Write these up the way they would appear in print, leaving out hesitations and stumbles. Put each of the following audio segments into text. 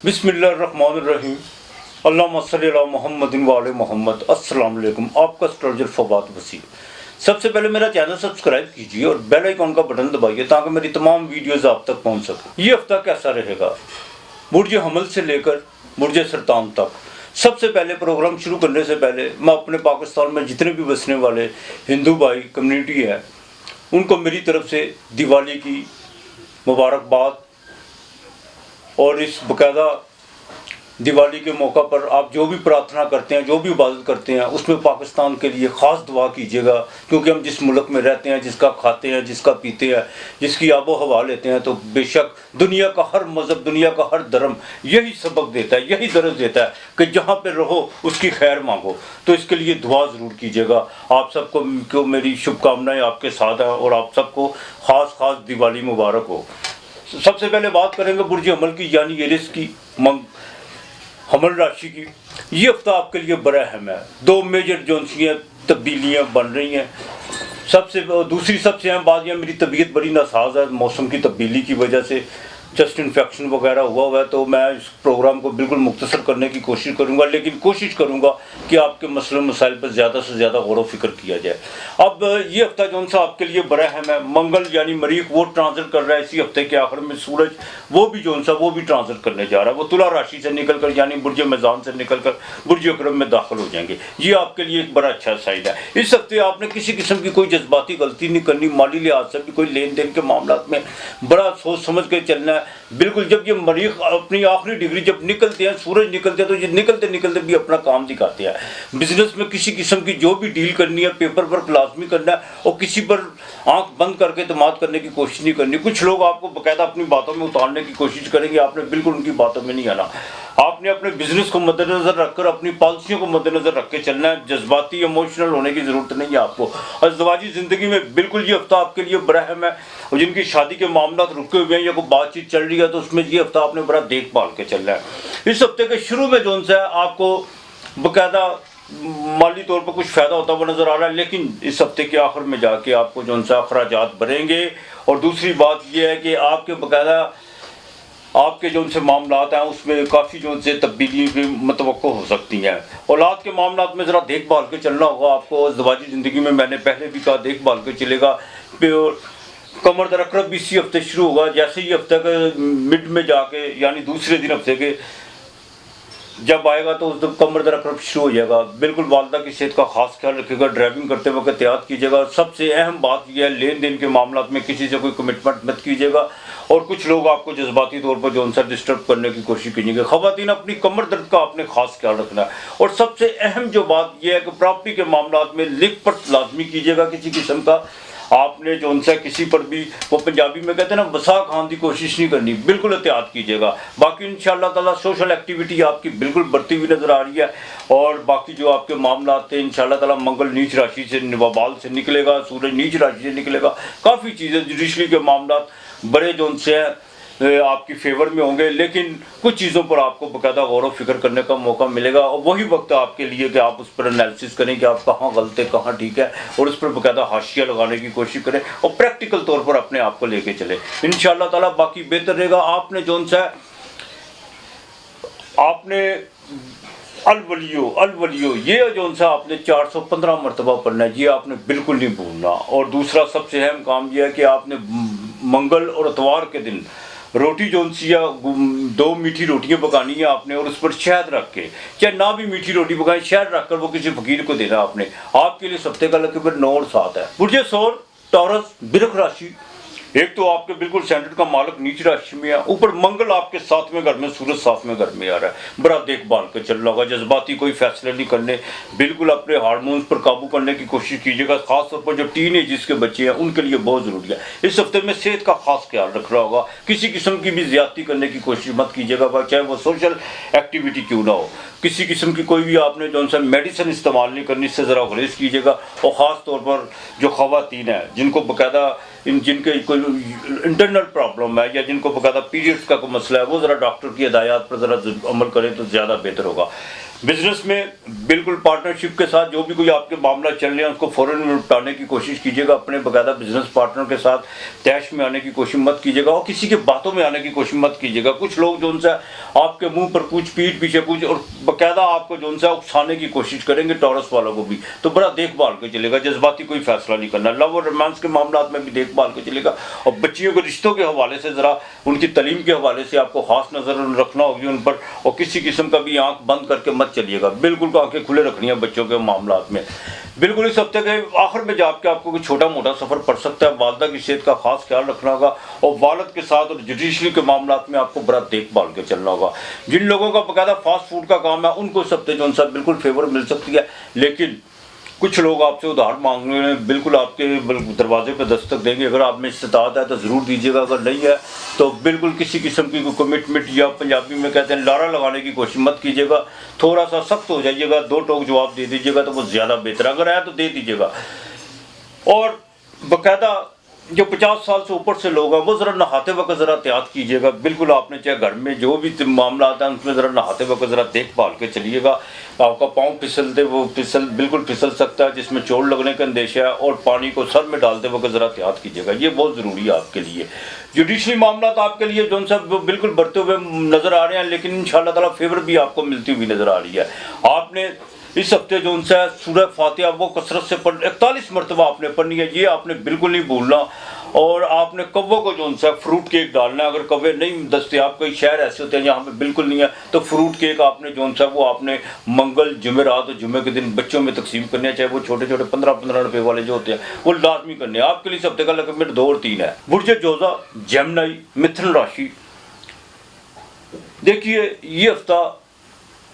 बिस्मिल्लाहिर्रहमानिर्रहीम। अल्लाहुम्मा सल्ली अला मुहम्मदिन व आले मुहम्मद। अस्सलाम वालेकुम। आपका एस्ट्रोलॉजर फवाद वसीम। सबसे पहले मेरा चैनल सब्सक्राइब कीजिए और बेल आइकन का बटन दबाइए ताकि मेरी तमाम वीडियोस आप तक पहुंच सके। ये हफ्ता कैसा रहेगा बुर्ज हमल से लेकर बुर्ज सरतान तक। सबसे पहले प्रोग्राम शुरू करने से पहले मैं अपने पाकिस्तान में जितने भी बसने वाले हिंदू भाई कम्युनिटी है उनको मेरी तरफ से दिवाली की मुबारकबाद। और इस बाकायदा दिवाली के मौका पर आप जो भी प्रार्थना करते हैं, जो भी इबादत करते हैं, उसमें पाकिस्तान के लिए ख़ास दुआ कीजिएगा, क्योंकि हम जिस मुल्क में रहते हैं, जिसका खाते हैं, जिसका पीते हैं, जिसकी आबो हवा लेते हैं, तो बेशक दुनिया का हर मज़हब, दुनिया का हर धर्म यही सबक देता है, यही दर्ज देता है कि जहाँ पर रहो उसकी खैर मांगो। तो इसके लिए दुआ ज़रूर कीजिएगा। आप सबको मेरी शुभकामनाएँ आपके साथ हैं और आप सबको ख़ास दिवाली मुबारक हो। सबसे पहले बात करेंगे बुर्ज हमल की, यानी एरिस की, हमल राशि की। ये हफ्ता आपके लिए बड़ा अहम है। दो मेजर जोनसियाँ तब्दीलियाँ बन रही हैं। दूसरी सबसे अहम बात यह, मेरी तबीयत बड़ी नासाज है मौसम की तब्दीली की वजह से, चेस्ट इन्फेक्शन वगैरह हुआ है। तो मैं इस प्रोग्राम को बिल्कुल मुख्तसर करने की कोशिश करूंगा, लेकिन कोशिश करूंगा कि आपके मसले मसाइल पर ज़्यादा से ज़्यादा गौर व फिक्र किया जाए। अब ये हफ्ता जो सा आपके लिए बड़ा अहम है। मंगल यानी मरीख वो ट्रांजिट कर रहा है इसी हफ्ते के आखिर में। सूरज वो भी ट्रांजिट करने जा रहा है। वो तुला राशि से निकल कर यानी बुर्ज मेज़ान से निकल कर बुर्ज अकरम में दाखिल हो जाएंगे। ये आपके लिए एक बड़ा अच्छा साइन है। इस हफ्ते आपने किसी किस्म की कोई जज्बाती गलती नहीं करनी। माली लिहाज से भी कोई लेन देन के मामला में बड़ा सोच समझ के चलना है। बिल्कुल जब ये मरीख अपनी आखिरी डिग्री जब निकलते हैं, सूरज निकलते हैं, तो ये निकलते भी अपना काम दिखाते हैं। बिजनेस में किसी किस्म की जो भी डील करनी है, पेपर वर्क लाजमी करना है और किसी पर आंख बंद करके एतमाद करने की कोशिश नहीं करनी। कुछ लोग आपको बाकायदा अपनी बातों में उतारने की कोशिश करेंगे, आपने बिल्कुल उनकी बातों में नहीं आना। आपने अपने बिजनेस को मद्देनजर रखकर अपनी पॉलिसियों को मद्देनजर रख के चलना है। जज्बाती इमोशनल होने की ज़रूरत नहीं है आपको। अज़दवाजी ज़िंदगी में बिल्कुल ये हफ्ता आपके लिए बड़ा अहम है। और जिनकी शादी के मामला रुके हुए हैं या कोई बातचीत चल रही है, तो उसमें ये हफ्ता आपने बड़ा देखभाल के चलना है। इस हफ्ते के शुरू में जो है आपको बाकायदा माली तौर पर कुछ फ़ायदा होता हुआ नज़र आ रहा है, लेकिन इस हफ्ते के आखिर में जाके आपको जो सा अखराजात बढ़ेंगे। और दूसरी बात यह है कि आपके बाकायदा आपके जो उनसे मामलात हैं उसमें काफ़ी जो उनसे तब्दीली भी मतवक्को हो सकती हैं। औलाद के मामलात में ज़रा देखभाल के चलना होगा आपको। ज़वाजी ज़िंदगी में मैंने पहले भी कहा देखभाल के चलेगा। कमर दर अकरब भी इसी हफ्ते शुरू होगा। जैसे ही हफ्ते के मिड में जाके यानी दूसरे दिन हफ्ते के जब आएगा तो उस दिन कमर दर अकरब शुरू हो जाएगा। बिल्कुल वालदा की सेहत का खास ख्याल रखिएगा। ड्राइविंग करते वक्त एहतियात कीजिएगा। सबसे अहम बात यह है, लेन देन के मामला में किसी से कोई कमिटमेंट मत कीजिएगा। और कुछ लोग आपको जज्बाती तौर पर जो उनसे डिस्टर्ब करने की कोशिश कीजिएगा। ख़वातीन अपनी कमर दर्द का आपने खास ख्याल रखना है। और सबसे अहम जो बात यह है कि प्रॉपर्टी के मामला में लिख पट लाजमी कीजिएगा किसी किस्म का। आपने जो उनसे किसी पर भी, वो पंजाबी में कहते हैं ना, वसा खान की कोशिश नहीं करनी। बिल्कुल एहतियात कीजिएगा। बाकी इंशाअल्लाह ताला सोशल एक्टिविटी आपकी बिल्कुल बढ़ती हुई नज़र आ रही है। और बाकी जो आपके मामला थे इंशाअल्लाह ताला, मंगल नीच राशि से वबाल से निकलेगा, सूरज नीच राशि से निकलेगा। काफ़ी चीज़ें जुडिशरी के मामला बड़े जो उनसे आपकी फेवर में होंगे, लेकिन कुछ चीज़ों पर आपको बाकायदा गौर व फिक्र करने का मौका मिलेगा। और वही वक्त आपके लिए कि आप उस पर एनालिसिस करें कि आप कहाँ गलत है, कहाँ ठीक है, और उस पर बाकायदा हाशिया लगाने की कोशिश करें और प्रैक्टिकल तौर पर अपने आप को लेके चले। इंशाअल्लाह ताला बाकी बेहतर रहेगा। आपने जो सा आपने अलवलियो ये जो सा आपने 415 मरतबा पढ़ना है, ये आपने बिल्कुल नहीं भूलना। और दूसरा सबसे अहम काम यह है कि आपने मंगल और इतवार के दिन रोटी जो सी 2 मीठी रोटियां पकानी है आपने, और उस पर शहद रख के, चाहे ना भी मीठी रोटी पकाएं, शहद रख कर वो किसी फकीर को देना आपने। आपके लिए सप्ते का लकीर 9 और 7 है। बुर्ज सौर टॉरस बिरख राशि। एक तो आपके बिल्कुल सेंटर का मालिक नीच राशि में है, ऊपर मंगल आपके 7वें घर में, सूरज 7वें घर में आ रहा है। बड़ा देखभाल के चल रहा होगा। जज्बाती कोई फैसले नहीं करने। बिल्कुल अपने हार्मोन्स पर काबू करने की कोशिश कीजिएगा। खासतौर पर जो टीनेज के बच्चे हैं उनके लिए बहुत ज़रूरी है। इस हफ्ते में सेहत का खास ख्याल रख रहा होगा। किसी किस्म की भी ज्यादती करने की कोशिश मत कीजिएगा, चाहे वो सोशल एक्टिविटी क्यों ना हो। किसी किस्म की कोई भी आपने जो सा मेडिसिन इस्तेमाल नहीं करनी, इससे ज़रा गुरेज कीजिएगा। और ख़ास तौर पर जो ख़वातीन हैं जिनको बाकायदा जिनके कोई इंटरनल प्रॉब्लम है या जिनको बाकायदा पीरियड्स का कोई मसला है, वो ज़रा डॉक्टर की हिदायत पर ज़रा अमल करें तो ज़्यादा बेहतर होगा। बिजनेस में बिल्कुल पार्टनरशिप के साथ जो भी कोई आपके मामला चल रहे हैं उसको फ़ौरन निपटाने की कोशिश कीजिएगा। अपने बाकायदा बिजनेस पार्टनर के साथ तैश में आने की कोशिश मत कीजिएगा और किसी के बातों में आने की कोशिश मत कीजिएगा। कुछ लोग जो उनसे आपके मुंह पर कुछ, पीठ पीछे कुछ, और बाकायदा आपको जो उनसे उकसाने की कोशिश करेंगे, टॉरस वालों को भी, तो बड़ा देखभाल के चलेगा। जज्बाती कोई फैसला नहीं करना। लव और रोमांस के मामला में भी देखभाल के चलेगा। और बच्चियों के रिश्तों के हवाले से ज़रा उनकी तालीम के हवाले से आपको खास नज़र रखना होगी उन पर, और किसी किस्म का भी आंख बंद करके मत चलिएगा। बिल्कुल आंखें खुले रखनी है बच्चों के मामला में। बिल्कुल इस हफ्ते के आखिर में जाके आपको कोई छोटा मोटा सफर पड़ सकता है। वालदा की सेहत का खास ख्याल रखना होगा और वालिद के साथ और जुडिशरी के मामला में आपको बड़ा देखभाल के चलना होगा। जिन लोगों का बाकायदा फास्ट फूड का काम है उनको इस हफ्ते जो उनसे बिल्कुल फेवर मिल सकती है, लेकिन कुछ लोग आपसे उधार मांगने में बिल्कुल आपके दरवाजे पर दस्तक देंगे। अगर आप में इस्तात है तो ज़रूर दीजिएगा, अगर नहीं है तो बिल्कुल किसी किस्म की कोई कमिटमेंट, या पंजाबी में कहते हैं लारा लगाने की कोशिश मत कीजिएगा। थोड़ा सा सख्त हो जाइएगा, दो टोक जवाब दे दीजिएगा तो वो ज़्यादा बेहतर है। अगर है तो दे दीजिएगा। और बाकायदा जो 50 साल से ऊपर से लोग हैं वो ज़रा नहाते वक्त ज़रा एहतियात कीजिएगा। बिल्कुल आपने चाहे घर में जो भी मामला आता है उसमें ज़रा नहाते वक्त ज़रा देखभाल के चलिएगा। आपका पाँव फिसलते वो बिल्कुल फिसल सकता है, जिसमें चोट लगने का अंदेशा है, और पानी को सर में डालते वक्त ज़रा एहतियात कीजिएगा। ये बहुत ज़रूरी है आपके लिए। जुडिशरी मामला तो आपके लिए जो सब बिल्कुल बढ़ते हुए नज़र आ रहे हैं, लेकिन इंशाअल्लाह ताला फेवर भी आपको मिलती हुई नज़र आ रही है। आपने इस हफ्ते जो उनसे सूरह फातिहा वो कसरत से 41 मरतबा आपने पढ़नी है, ये आपने बिल्कुल नहीं भूलना। और आपने कव्वों को जो उनसे फ्रूट केक डालना है। अगर कव्वे नहीं दस्तयाब, कई शहर ऐसे होते हैं जहाँ पे बिल्कुल नहीं है, तो फ्रूट केक आपने जो उनसे वो आपने मंगल, जुमेरात और जुमे के दिन बच्चों में तकसीम करने हैं। चाहे वो छोटे छोटे 15-15 रुपये वाले जो होते हैं वो लाजमी करने हैं। आपके लिए इस हफ्ते का लकमिट 2 और 3 है। बुर्ज जोजा, जेमिनी, मिथुन राशि। देखिए ये हफ्ता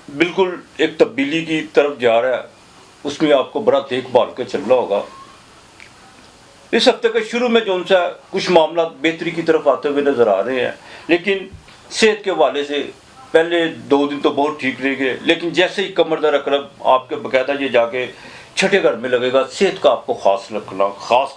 बिल्कुल एक तब्दीली की तरफ जा रहा है, उसमें आपको बड़ा देखभाल के चलना होगा। इस हफ्ते के शुरू में जो उनसे कुछ मामला बेहतरी की तरफ आते हुए नज़र आ रहे हैं, लेकिन सेहत के हवाले से पहले 2 दिन तो बहुत ठीक रहेंगे, लेकिन जैसे ही कमर दर्द करब आपके बाकायदा ये जाके छठे घर में लगेगा। सेहत का आपको खास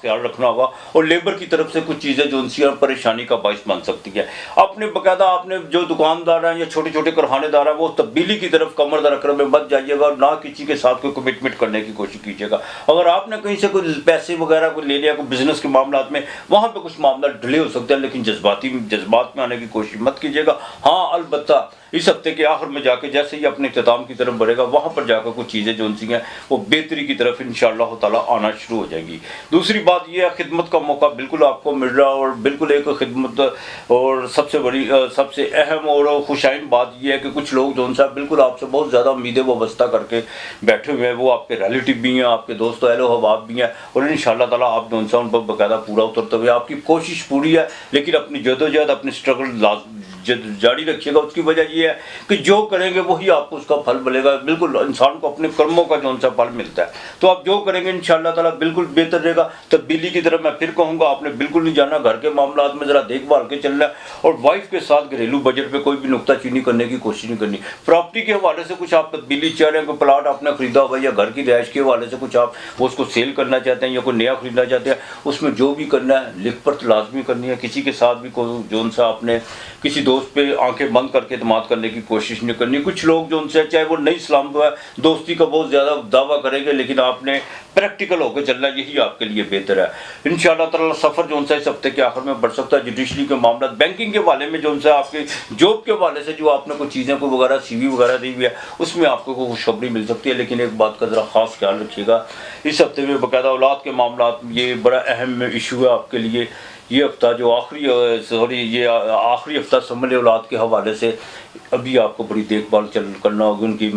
ख्याल रखना होगा। और लेबर की तरफ से कुछ चीज़ें जो उनकी परेशानी का बायस बन सकती है। अपने बाकायदा आपने जो दुकानदार हैं या छोटे छोटे कारखानेदार हैं वो तब्दीली की तरफ कमर दर्द करने में मत जाइएगा, और ना किसी के साथ कोई कमिटमेंट करने की कोशिश कीजिएगा। अगर आपने कहीं से कोई पैसे वगैरह को ले लिया कोई बिजनेस के मामला में, वहाँ पर कुछ मामला डिले हो सकता है, लेकिन जज्बात में आने की कोशिश मत कीजिएगा। हाँ अलबत्ता इस हफ्ते के आखिर में जाके जैसे ही अपने इख्तिताम की तरफ बढ़ेगा, वहाँ पर जाकर कुछ चीज़ें जो उनसी हैं वो बेहतरी की तरफ इंशाअल्लाह ताला आना शुरू हो जाएंगी। दूसरी बात यह है, खिदमत का मौका बिल्कुल आपको मिल रहा है, और बिल्कुल एक खिदमत और सबसे बड़ी सबसे अहम और खुशाइन बात यह है कि कुछ लोग जो उनसे बिल्कुल आपसे बहुत ज़्यादा उम्मीदें वाबस्ता करके बैठे हुए हैं, वो आपके रिलेटिव भी हैं, आपके दोस्त अहलो हबाब भी हैं, और इंशाअल्लाह ताला आप जो उनसे उन पर बाकायदा पूरा उतरते हुए आपकी कोशिश पूरी है, लेकिन अपनी जदोजहद अपनी स्ट्रगल जारी रखिएगा। उसकी वजह यह है कि जो करेंगे वही आपको उसका फल मिलेगा। बिल्कुल इंसान को अपने कर्मों का जो सा फल मिलता है, तो आप जो करेंगे इंशाअल्लाह ताला बिल्कुल बेहतर रहेगा। तब्दीली की तरफ मैं फिर कहूँगा, आपने बिल्कुल नहीं जाना, घर के मामला में ज़रा देखभाल के चलना है, और वाइफ के साथ घरेलू बजट पे कोई भी नुक्ताचीनी करने की कोशिश नहीं करनी। प्रॉपर्टी के हवाले से कुछ आप तब्दीली चाह रहे हैं, कोई प्लाट आपने खरीदा हुआ या घर की रिहाइश के हवाले से कुछ आप वो उसको सेल करना चाहते हैं या कोई नया खरीदना चाहते हैं, उसमें जो भी करना है लिख पर लाजमी करनी है। किसी के साथ भी कोई जो सा आपने किसी दोस्त पे आंखें बंद करके इत्मीनान करने की कोशिश नहीं करनी। कुछ लोग जो उनसे चाहे वो नहीं सलाम हुआ है, दोस्ती का बहुत ज़्यादा दावा करेंगे, लेकिन आपने प्रैक्टिकल होकर चलना, यही आपके लिए बेहतर है। इंशाअल्लाह ताला सफ़र जो उनसे इस हफ्ते के आखिर में बढ़ सकता है। जुडिशरी के मामला, बैंकिंग के हवाले में जो उनसे आपके जॉब के हवाले से जो आपने कुछ चीज़ें को वगैरह CV वगैरह दी हुई है, उसमें आपको कोई खुशखबरी मिल सकती है। लेकिन एक बात का ज़रा ख़ास ख्याल रखिएगा, इस हफ्ते में बाकायदा औलाद के मामला ये बड़ा अहम इशू है आपके लिए। ये हफ्ता जो आखिरी हफ्ता समझ औलाद के हवाले से अभी आपको बड़ी देखभाल करना होगी। उनकी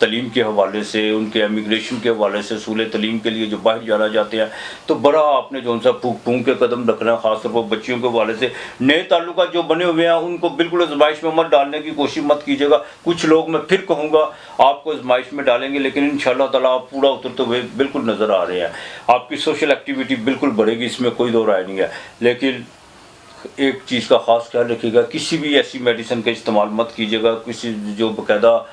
तलीम के हवाले से, उनके इमिग्रेशन के हवाले से, सूले तलीम के लिए जो बाहर जाना चाहते हैं, तो बड़ा आपने जो उनसा फूंक के कदम रखना है। ख़ासतौर पर बच्चियों के हवाले से नए ताल्लुकात जो बने हुए हैं उनको बिल्कुल आजमाइश में मत डालने की कोशिश मत कीजिएगा। कुछ लोग मैं फिर कहूँगा आपको आजमाइश में डालेंगे, लेकिन इंशाअल्लाह ताला आप पूरा उतरते हुए बिल्कुल नज़र आ रहे हैं। आपकी सोशल एक्टिविटी बिल्कुल बढ़ेगी, इसमें कोई दो राय नहीं है। लेकिन एक चीज़ का ख़ास ख्याल रखिएगा, किसी भी ऐसी मेडिसिन का इस्तेमाल मत कीजिएगा, किसी जो बाकायदा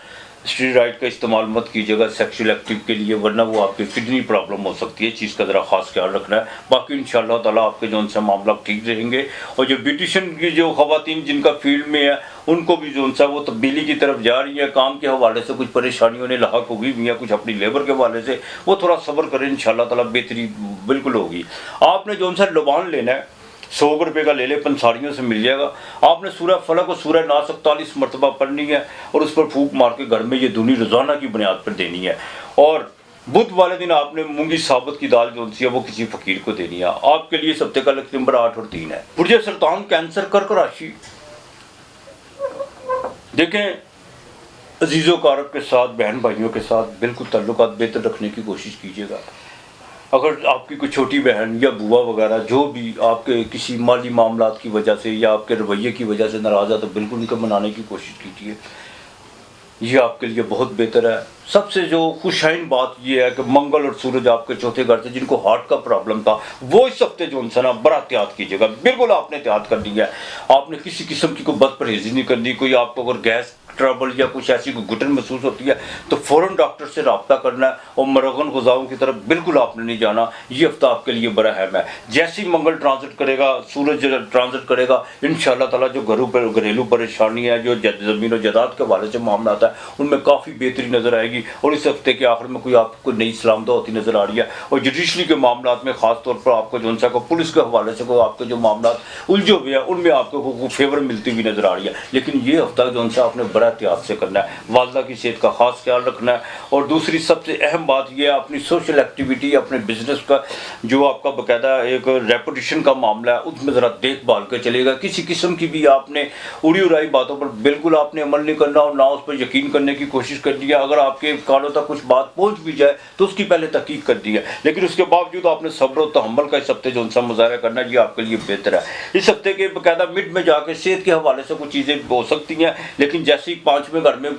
स्टेरॉइड का इस्तेमाल मत कीजिएगा सेक्सुअल एक्टिव के लिए, वरना वो आपकी किडनी प्रॉब्लम हो सकती है। चीज़ का ज़रा खास ख्याल रखना है। बाकी इंशाअल्लाह ताला आपके जो उनसे मामला ठीक रहेंगे। और जो ब्यूटिशियन की जो ख़वातीन जिनका फील्ड में है, उनको भी जो उनसा वो तब्दीली की तरफ जा रही है, काम के हवाले से कुछ परेशानियों ने लाक हुई भी है, कुछ अपनी लेबर के हवाले से, वो थोड़ा सब्र करें, इंशाअल्लाह ताला बेहतरी बिल्कुल होगी। आपने जो उनसा लुबान लेना है 100 रुपये का ले ले, पंसारियों से मिल जाएगा। आपने सूरह फलक और सूरह नास 41 मरतबा पढ़नी है और उस पर फूंक मार के घर में ये दूनी रोज़ाना की बुनियाद पर देनी है। और बुध वाले दिन आपने मूंगी साबुत की दाल जो सी है वो किसी फ़कीर को देनी है। आपके लिए इस हफ्ते का लकी नंबर 8 और 3 है। पुरजे सरतान, कैंसर, कर्क राशि। देखें, अजीज़ों कारब के साथ, बहन भाइयों के साथ बिल्कुल ताल्लुकात बेहतर रखने की कोशिश कीजिएगा। अगर आपकी कोई छोटी बहन या बुआ वगैरह जो भी आपके किसी माली मामलात की वजह से या आपके रवैये की वजह से नाराज़ है, तो बिल्कुल उनको मनाने की कोशिश कीजिए। ये आपके लिए बहुत बेहतर है। सबसे जो खुशाइन बात ये है कि मंगल और सूरज आपके चौथे घर से, जिनको हार्ट का प्रॉब्लम था, वो इस हफ्ते जो उनसे ना बड़ा एहतियात कीजिएगा। बिल्कुल आपने एहतियात करनी है। आपने किसी किस्म की कोई बदपरहेजी नहीं करनी। कोई आपको अगर गैस ट्रबल या कुछ ऐसी कोई घुटन महसूस होती है तो फ़ौरन डॉक्टर से रब्ता करना है और मरगन गुज़ाओं की तरफ बिल्कुल आपने नहीं जाना। ये हफ्ता आपके लिए बड़ा अहम है। जैसे ही मंगल ट्रांजिट करेगा, सूरज ट्रांजिट करेगा, इंशाअल्लाह ताला जो घरेलू परेशानी है, जो ज़मीन और जायदाद के हवाले से मामला आता है, उनमें काफ़ी बेहतरी नज़र आएगी। और इस हफ्ते के आखिर में कोई आपको नई सलामत होती नज़र आ रही है। और जुडिशरी के मामला में ख़ास तौर पर आपको जो को पुलिस के हवाले से कोई आपके जो मामला उलझे हुए हैं, उनमें आपको फेवर मिलती हुई नज़र आ रही है। लेकिन ये हफ्ता जो आपने बड़ा एहतियात से करना है। वालदा की सेहत का खास ख्याल रखना है। और दूसरी सबसे अहम बात यह है, अपनी सोशल एक्टिविटी, अपने बिजनेस का जो आपका बाकायदा एक रेपुटेशन का मामला है, उसमें ज़रा देखभाल के चलेगा। किसी किस्म की भी आपने उड़ी उड़ाई बातों पर बिल्कुल आपने अमल नहीं करना और ना उस पर यकीन करने की कोशिश करनी है। अगर आपके कानों तक कुछ बात पहुँच भी जाए तो उसकी पहले तहकीक करनी है। लेकिन उसके बावजूद आपने सब्र और तहम्मुल का इस हफ्ते जो उनसा मुजाहरा करना है, ये आपके लिए बेहतर है। इस हफ्ते के बाकायदा मिड में जाकर सेहत के हवाले से कुछ चीज़ें हो सकती हैं, लेकिन जैसे ही 5वें घर में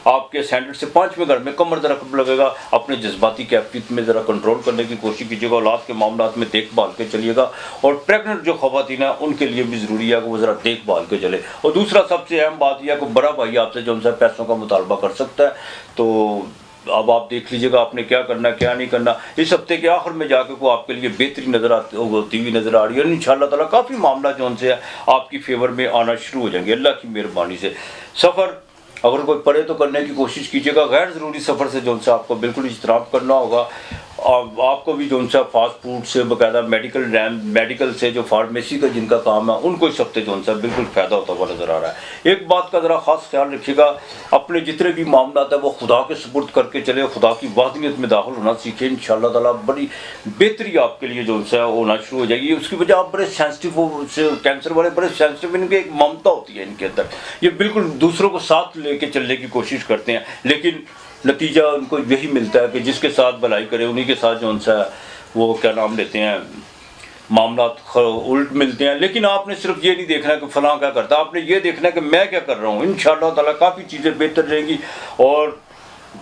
आपके स्टैंडर्ड से 5वें घर में कमर दरकब लगेगा, अपने जज्बाती कैफियत में ज़रा कंट्रोल करने की कोशिश कीजिएगा। औलाद के मामला में देखभाल के चलिएगा। और प्रेगनेंट जो खवातीन हैं उनके लिए भी ज़रूरी है कि वो ज़रा देखभाल के चले। और दूसरा सबसे अहम बात यह है कि बड़ा भाई आपसे जो उनसे पैसों का मुतालबा कर सकता है, तो अब आप देख लीजिएगा आपने क्या करना क्या नहीं करना। इस हफ्ते के आखिर में जाकर को आपके लिए बेहतरी नज़र होती हुई नज़र आ रही है। और इंशाअल्लाह ताला काफ़ी मामला जो उनसे है आपकी फेवर में आना शुरू हो जाएंगे अल्लाह की मेहरबानी से। सफ़र अगर कोई पढ़े तो करने की कोशिश कीजिएगा। गैर ज़रूरी सफ़र से जो उनसे आपको बिल्कुल इज्तनाब करना होगा। आपको भी जो उनसे फास्ट फूड से बाकायदा मेडिकल से जो फार्मेसी का जिनका काम है, उनको इस हफ्ते जो उनसे बिल्कुल फ़ायदा होता हुआ नज़र आ रहा है। एक बात का ज़रा ख़ास ख्याल रखिएगा, अपने जितने भी मामला है वो खुदा के सुपुर्द करके चले, खुदा की वाहदनियत में दाखिल होना सीखें। इंशाअल्लाह ताला बड़ी बेहतरी आपके लिए जो उनसे होना शुरू हो जाएगी। उसकी वजह आप बड़े सेंसिटिव से, कैंसर वाले बड़े सेंसिटिव, इनके एक ममता होती है इनके अंदर, ये बिल्कुल दूसरों को साथ लेके चलने की कोशिश करते हैं, लेकिन नतीजा उनको यही मिलता है कि जिसके साथ भलाई करे उन्हीं के साथ जो उनसा वो क्या नाम लेते हैं मामला उल्ट मिलते हैं। लेकिन आपने सिर्फ ये नहीं देखना कि फ़लाँ क्या करता, आपने ये देखना है कि मैं क्या कर रहा हूँ। इंशाअल्लाह ताला काफ़ी चीज़ें बेहतर रहेंगी। और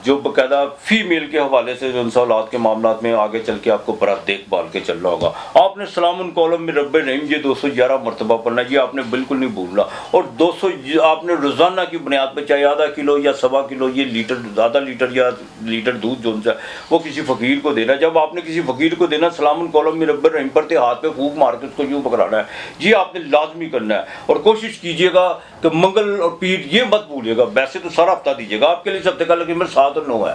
जो बाकायदा फीमेल के हवाले से जो उनसे औलाद के मामला में आगे चल के आपको बड़ा देखभाल के चलना होगा। आपने सलामुन कौलम में रब्बे रहीम ये 211 मरतबा पढ़ना, ये आपने बिल्कुल नहीं भूलना। और 200 आपने रोज़ाना की बुनियाद पर चाहे आधा किलो या सवा किलो ये लीटर, आधा लीटर या लीटर दूध जो उनसे वो किसी फ़कीर को देना। जब आपने किसी फ़कीर को देना, सलामुन कौलम में रब्बे रहीम पढ़ते हाथ पे फूंक मार के उसको यूँ पकड़ाना है, ये आपने लाजमी करना है। और कोशिश कीजिएगा कि मंगल और पीर ये मत भूलिएगा। वैसे तो सारा हफ्ता दीजिएगा, आपके लिए इस हफ्ते का लेकिन 7 और 9 है।